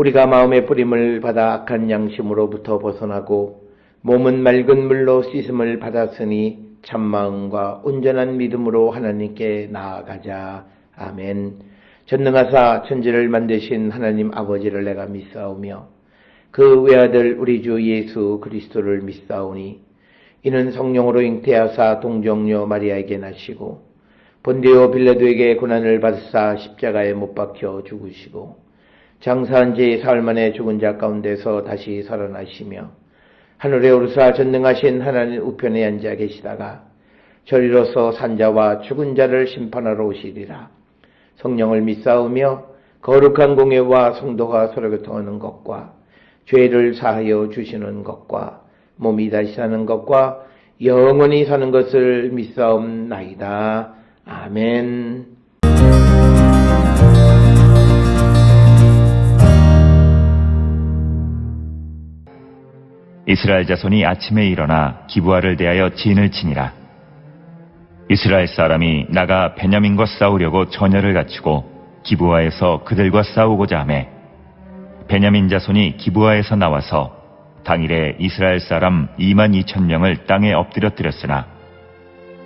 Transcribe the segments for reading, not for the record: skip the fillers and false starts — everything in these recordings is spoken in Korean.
우리가 마음의 뿌림을 받아 악한 양심으로부터 벗어나고 몸은 맑은 물로 씻음을 받았으니 참마음과 온전한 믿음으로 하나님께 나아가자. 아멘. 전능하사 천지를 만드신 하나님 아버지를 내가 믿사오며 그 외아들 우리 주 예수 그리스도를 믿사오니 이는 성령으로 잉태하사 동정녀 마리아에게 나시고 본디오 빌라도에게 고난을 받으사 십자가에 못 박혀 죽으시고 장사한 지 사흘 만에 죽은 자 가운데서 다시 살아나시며 하늘에 오르사 전능하신 하나님 우편에 앉아 계시다가 저리로서 산자와 죽은 자를 심판하러 오시리라. 성령을 믿사오며 거룩한 공예와 성도가 서로 교통하는 것과 죄를 사하여 주시는 것과 몸이 다시 사는 것과 영원히 사는 것을 믿사옵나이다. 아멘. 이스라엘 자손이 아침에 일어나 기브아를 대하여 진을 치니라. 이스라엘 사람이 나가 베냐민과 싸우려고 전열을 갖추고 기브아에서 그들과 싸우고자 하매 베냐민 자손이 기브아에서 나와서 당일에 이스라엘 사람 22,000명을 땅에 엎드려뜨렸으나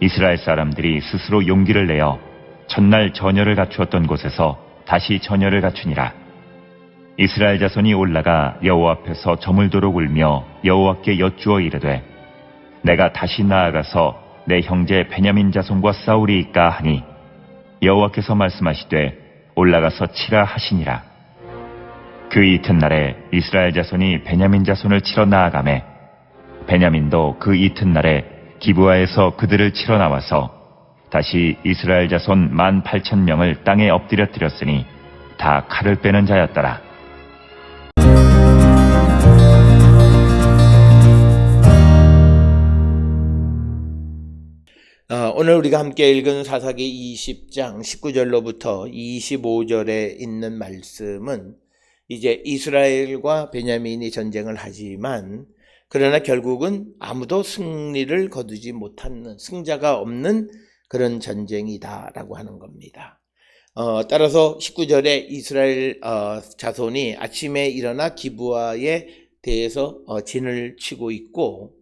이스라엘 사람들이 스스로 용기를 내어 첫날 전열을 갖추었던 곳에서 다시 전열을 갖추니라. 이스라엘 자손이 올라가 여호와 앞에서 저물도록 울며 여호와께 여쭈어 이르되 내가 다시 나아가서 내 형제 베냐민 자손과 싸우리이까 하니 여호와께서 말씀하시되 올라가서 치라 하시니라. 그 이튿날에 이스라엘 자손이 베냐민 자손을 치러 나아가매 베냐민도 그 이튿날에 기브아에서 그들을 치러 나와서 다시 이스라엘 자손 18,000명을 땅에 엎드려뜨렸으니 다 칼을 빼는 자였더라. 오늘 우리가 함께 읽은 사사기 20장 19절로부터 25절에 있는 말씀은 이제 이스라엘과 베냐민이 전쟁을 하지만 그러나 결국은 아무도 승리를 거두지 못하는 승자가 없는 그런 전쟁이다라고 하는 겁니다. 따라서 19절에 이스라엘 자손이 아침에 일어나 기브아에 대해서 진을 치고 있고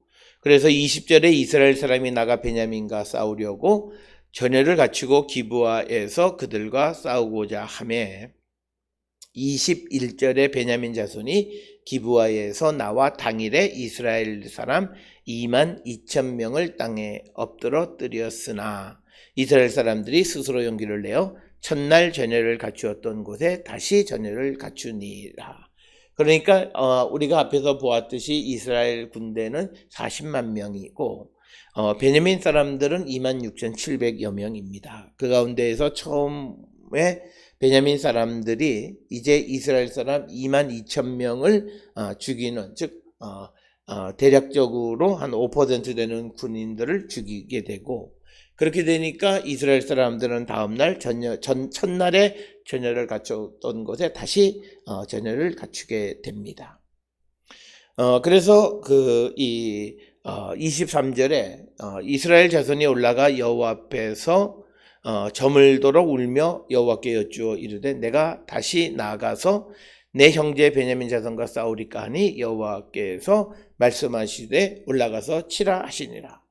그래서 20절에 이스라엘 사람이 나가 베냐민과 싸우려고 전열을 갖추고 기브아에서 그들과 싸우고자 하매 21절에 베냐민 자손이 기브아에서 나와 당일에 이스라엘 사람 22,000명을 땅에 엎드러뜨렸으나 이스라엘 사람들이 스스로 용기를 내어 첫날 전열을 갖추었던 곳에 다시 전열을 갖추니라. 그러니까 우리가 앞에서 보았듯이 이스라엘 군대는 40만 명이고 베냐민 사람들은 26,700여 명입니다. 그 가운데에서 처음에 베냐민 사람들이 이제 이스라엘 사람 22,000명을 죽이는 즉 대략적으로 한 5% 되는 군인들을 죽이게 되고 그렇게 되니까 이스라엘 사람들은 다음날 첫날에 전열을 갖췄던 곳에 다시 전열을 갖추게 됩니다. 그래서 23절에 이스라엘 자손이 올라가 여호와 앞에서 저물도록 울며 여호와께 여쭈어 이르되 내가 다시 나아가서 내 형제 베냐민 자손과 싸우리까 하니 여호와께서 말씀하시되 올라가서 치라 하시니라.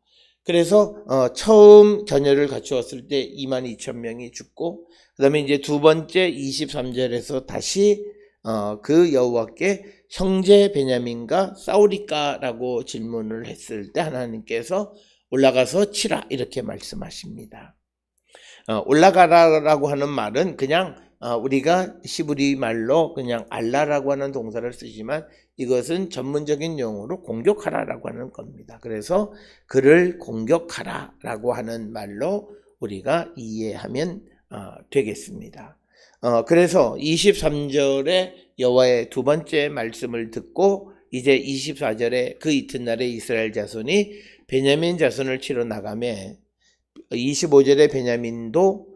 그래서 처음 전열을 갖추었을 때 22,000명이 죽고 그 다음에 이제 두 번째 23절에서 다시 그 여호와께 형제 베냐민과 싸우리까 라고 질문을 했을 때 하나님께서 올라가서 치라 이렇게 말씀하십니다. 올라가라라고 하는 말은 그냥 우리가 시브리 말로 그냥 알라라고 하는 동사를 쓰지만 이것은 전문적인 용어로 공격하라라고 하는 겁니다. 그래서 그를 공격하라라고 하는 말로 우리가 이해하면 되겠습니다. 그래서 23절에 여호와의 두 번째 말씀을 듣고 이제 24절에 그 이튿날에 이스라엘 자손이 베냐민 자손을 치러 나가매 25절에 베냐민도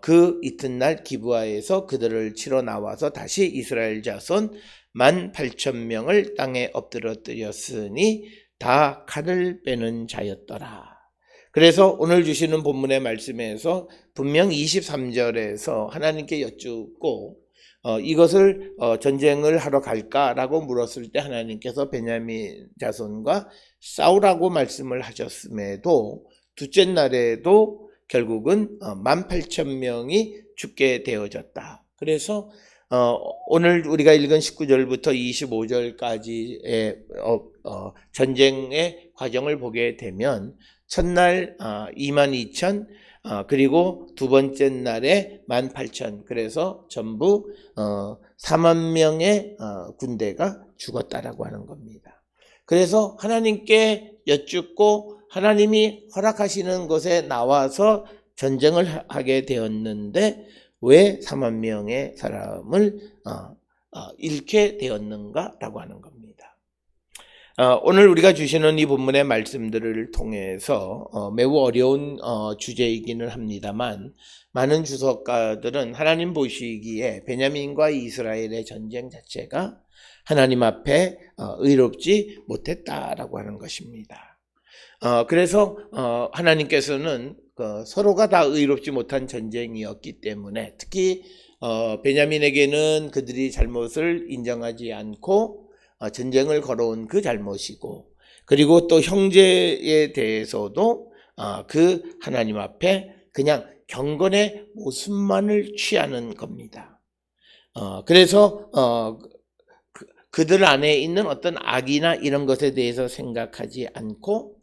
그 이튿날 기브아에서 그들을 치러 나와서 다시 이스라엘 자손 18,000명을 땅에 엎드러뜨렸으니 다 칼을 빼는 자였더라. 그래서 오늘 주시는 본문의 말씀에서 분명 23절에서 하나님께 여쭙고 이것을 전쟁을 하러 갈까라고 물었을 때 하나님께서 베냐민 자손과 싸우라고 말씀을 하셨음에도 둘째 날에도 결국은 18,000명이 죽게 되어졌다. 그래서 오늘 우리가 읽은 19절부터 25절까지의 전쟁의 과정을 보게 되면 첫날 22,000, 그리고 두 번째 날에 18,000, 그래서 전부 4만 명의 군대가 죽었다라고 하는 겁니다. 그래서 하나님께 여쭙고 하나님이 허락하시는 곳에 나와서 전쟁을 하게 되었는데 왜 4만 명의 사람을 잃게 되었는가라고 하는 겁니다. 오늘 우리가 주시는 이 본문의 말씀들을 통해서 매우 어려운 주제이기는 합니다만 많은 주석가들은 하나님 보시기에 베냐민과 이스라엘의 전쟁 자체가 하나님 앞에 의롭지 못했다라고 하는 것입니다. 그래서 하나님께서는 서로가 다 의롭지 못한 전쟁이었기 때문에 특히 베냐민에게는 그들이 잘못을 인정하지 않고 전쟁을 걸어온 그 잘못이고, 그리고 또 형제에 대해서도 그 하나님 앞에 그냥 경건의 모습만을 취하는 겁니다. 그래서 그들 안에 있는 어떤 악이나 이런 것에 대해서 생각하지 않고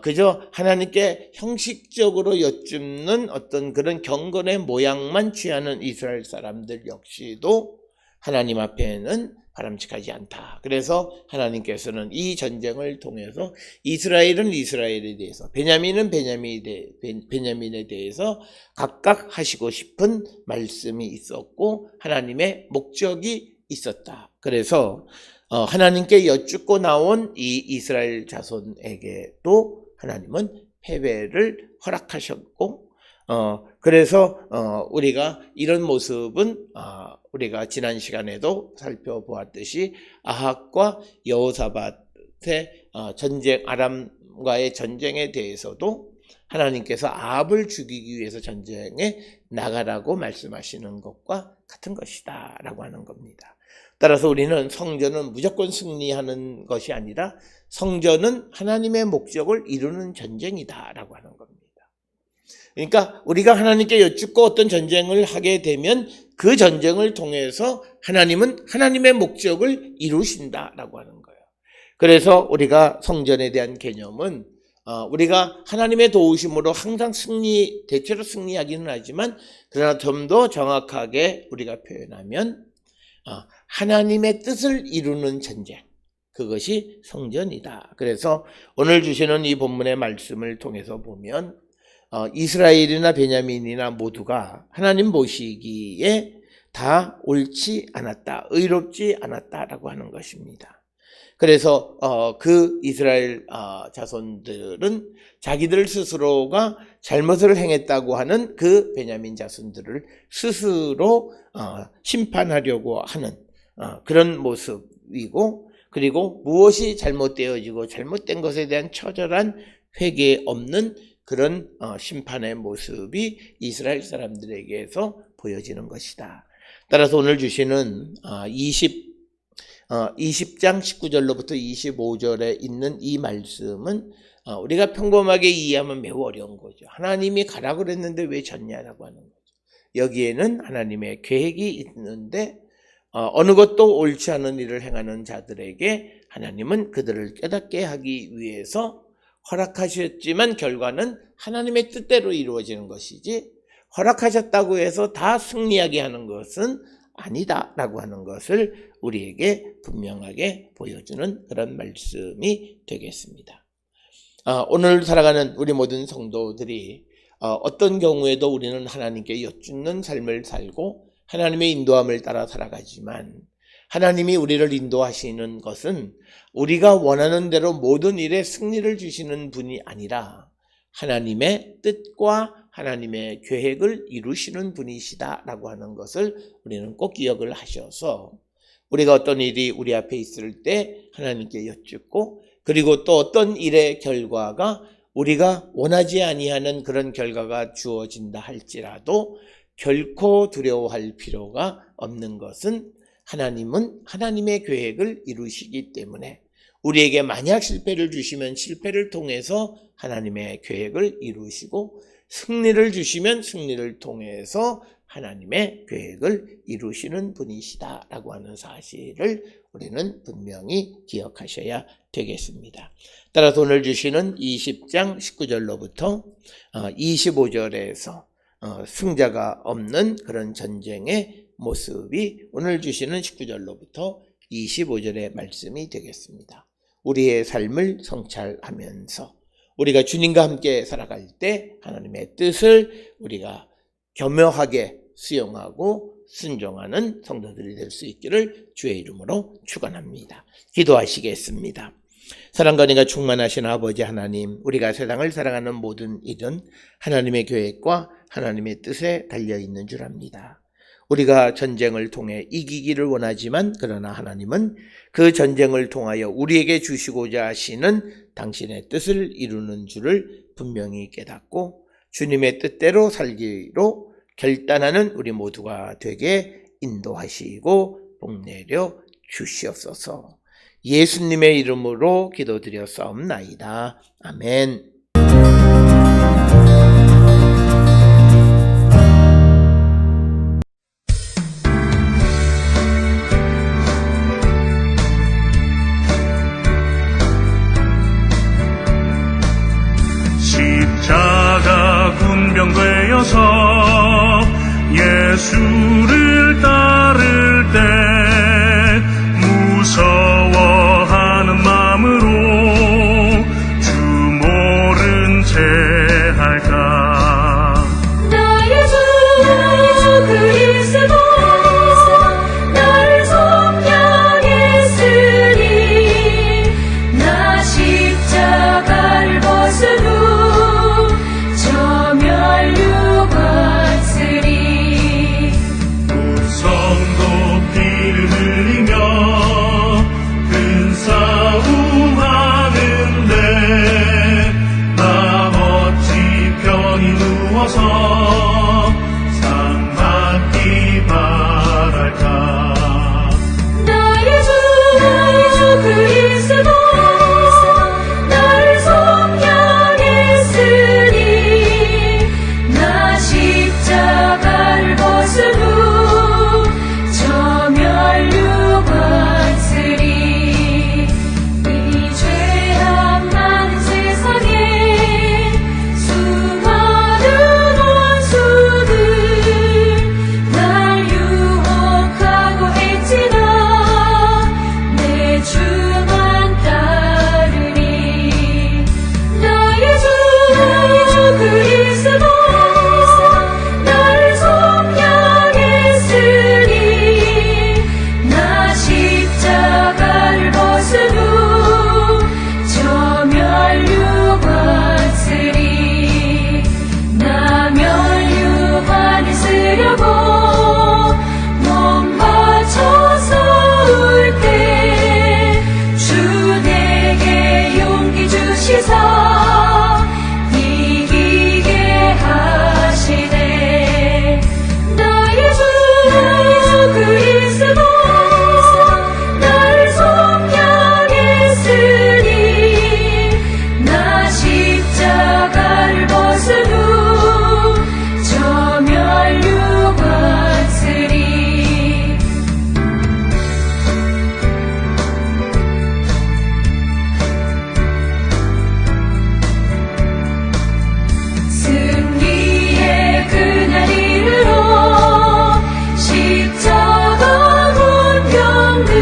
그저 하나님께 형식적으로 여쭙는 어떤 그런 경건의 모양만 취하는 이스라엘 사람들 역시도 하나님 앞에는 바람직하지 않다. 그래서 하나님께서는 이 전쟁을 통해서 이스라엘은 이스라엘에 대해서, 베냐민은 베냐민에 대해서 각각 하시고 싶은 말씀이 있었고 하나님의 목적이 있었다. 그래서 하나님께 여쭙고 나온 이 이스라엘 자손에게도 하나님은 패배를 허락하셨고, 그래서 우리가 이런 모습은 우리가 지난 시간에도 살펴보았듯이 아합과 여호사밧의 전쟁, 아람과의 전쟁에 대해서도 하나님께서 아합을 죽이기 위해서 전쟁에 나가라고 말씀하시는 것과 같은 것이다 라고 하는 겁니다. 따라서 우리는 성전은 무조건 승리하는 것이 아니라 성전은 하나님의 목적을 이루는 전쟁이다 라고 하는 겁니다. 그러니까 우리가 하나님께 여쭙고 어떤 전쟁을 하게 되면 그 전쟁을 통해서 하나님은 하나님의 목적을 이루신다라고 하는 거예요. 그래서 우리가 성전에 대한 개념은 우리가 하나님의 도우심으로 항상 대체로 승리하기는 하지만 그러나 좀 더 정확하게 우리가 표현하면 하나님의 뜻을 이루는 전쟁, 그것이 성전이다. 그래서 오늘 주시는 이 본문의 말씀을 통해서 보면 이스라엘이나 베냐민이나 모두가 하나님 보시기에 다 옳지 않았다, 의롭지 않았다라고 하는 것입니다. 그래서 그 이스라엘 자손들은 자기들 스스로가 잘못을 행했다고 하는 그 베냐민 자손들을 스스로 심판하려고 하는 그런 모습이고, 그리고 무엇이 잘못되어지고 잘못된 것에 대한 처절한 회개 없는 그런 심판의 모습이 이스라엘 사람들에게서 보여지는 것이다. 따라서 오늘 주시는 20장 19절로부터 25절에 있는 이 말씀은 우리가 평범하게 이해하면 매우 어려운 거죠. 하나님이 가라 그랬는데 왜 졌냐라고 하는 거죠. 여기에는 하나님의 계획이 있는데 어느 것도 옳지 않은 일을 행하는 자들에게 하나님은 그들을 깨닫게 하기 위해서 허락하셨지만 결과는 하나님의 뜻대로 이루어지는 것이지 허락하셨다고 해서 다 승리하게 하는 것은 아니다라고 하는 것을 우리에게 분명하게 보여주는 그런 말씀이 되겠습니다. 오늘 살아가는 우리 모든 성도들이 어떤 경우에도 우리는 하나님께 여쭙는 삶을 살고 하나님의 인도함을 따라 살아가지만 하나님이 우리를 인도하시는 것은 우리가 원하는 대로 모든 일에 승리를 주시는 분이 아니라 하나님의 뜻과 하나님의 계획을 이루시는 분이시다라고 하는 것을 우리는 꼭 기억을 하셔서 우리가 어떤 일이 우리 앞에 있을 때 하나님께 여쭙고, 그리고 또 어떤 일의 결과가 우리가 원하지 아니하는 그런 결과가 주어진다 할지라도 결코 두려워할 필요가 없는 것은 하나님은 하나님의 계획을 이루시기 때문에 우리에게 만약 실패를 주시면 실패를 통해서 하나님의 계획을 이루시고 승리를 주시면 승리를 통해서 하나님의 계획을 이루시는 분이시다라고 하는 사실을 우리는 분명히 기억하셔야 되겠습니다. 따라서 오늘 주시는 20장 19절로부터 25절에서 승자가 없는 그런 전쟁의 모습이 오늘 주시는 19절로부터 25절의 말씀이 되겠습니다. 우리의 삶을 성찰하면서 우리가 주님과 함께 살아갈 때 하나님의 뜻을 우리가 겸허하게 수용하고 순종하는 성도들이 될 수 있기를 주의 이름으로 축원합니다. 기도하시겠습니다. 사랑과 은혜가 충만하신 아버지 하나님, 우리가 세상을 살아가는 모든 일은 하나님의 계획과 하나님의 뜻에 달려있는 줄 압니다. 우리가 전쟁을 통해 이기기를 원하지만 그러나 하나님은 그 전쟁을 통하여 우리에게 주시고자 하시는 당신의 뜻을 이루는 줄을 분명히 깨닫고 주님의 뜻대로 살기로 결단하는 우리 모두가 되게 인도하시고 복내려 주시옵소서. 예수님의 이름으로 기도드렸사옵나이다. 아멘. 십자가 군병되어서 예수를 따를 때 무서워하는 마음으로 주 모른 채 할까. 나의 주 그리스도 나를 속량했으니 나 십자가를 벗은 후 저 멸류관 쓰리. 우성 높이 흘리며 큰 싸움 하는데 나 어찌 편히 누워서 상 받기 바랄까. 나의 주 그리스도 나를 속량했으니 나 십자가를 벗은 후 저 멸류관 쓰리. 이 죄악 많은 세상에 수많은 원수들 날 유혹하고 했지나 내 주만 따르리. 나의 주 그리스도 나를 속량했으니 나 십자가를 벗은 후 저 멸류관 쓰리. 나 멸류관을 쓰려고 몸 바쳐서 울 때 주 내게 용기 주시사 이기게 하시네. 나의 주 그리스도 나를 속량했으니 나 십자가를 벗은 후 저 멸류관 쓰리. 승리의 그날 이르러 십자가 군병들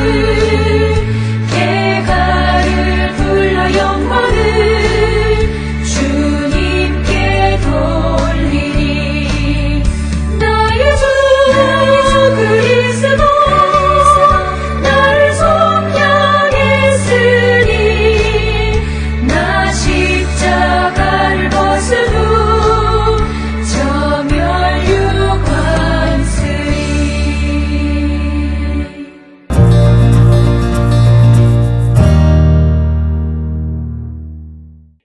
개가를 불러 영광을 주님께 돌리리. 나의 주 그리스도 나를 속량했으니 나 십자가를 벗은 후 저 멸류관 쓰리.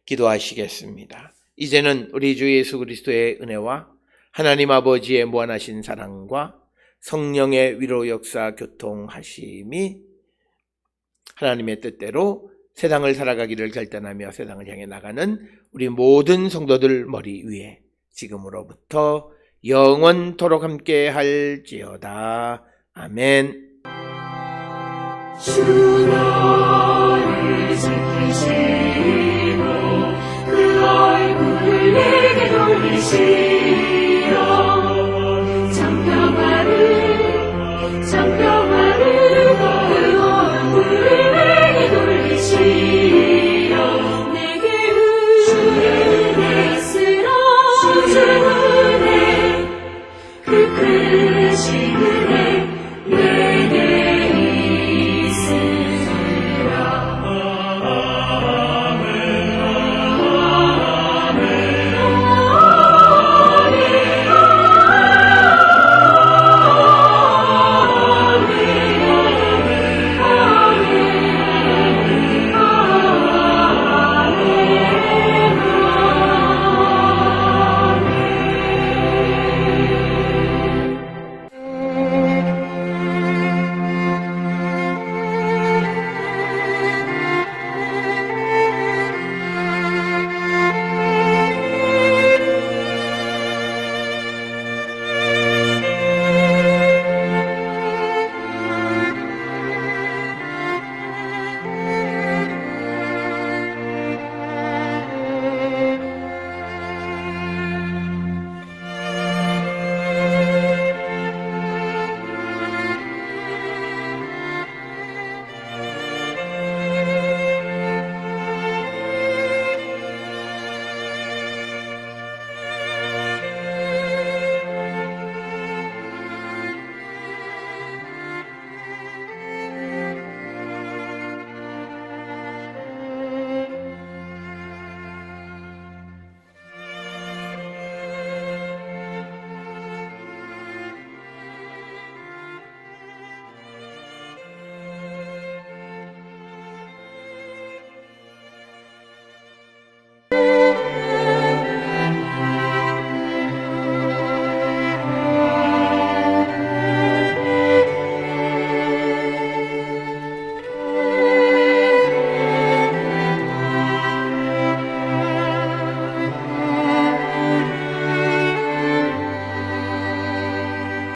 기도하시겠습니다. 이제는 우리 주 예수 그리스도의 은혜와 하나님 아버지의 무한하신 사랑과 성령의 위로 역사 교통하심이 하나님의 뜻대로 세상을 살아가기를 결단하며 세상을 향해 나가는 우리 모든 성도들 머리 위에 지금으로부터 영원토록 함께 할지어다. 아멘. 주 너를 지키시리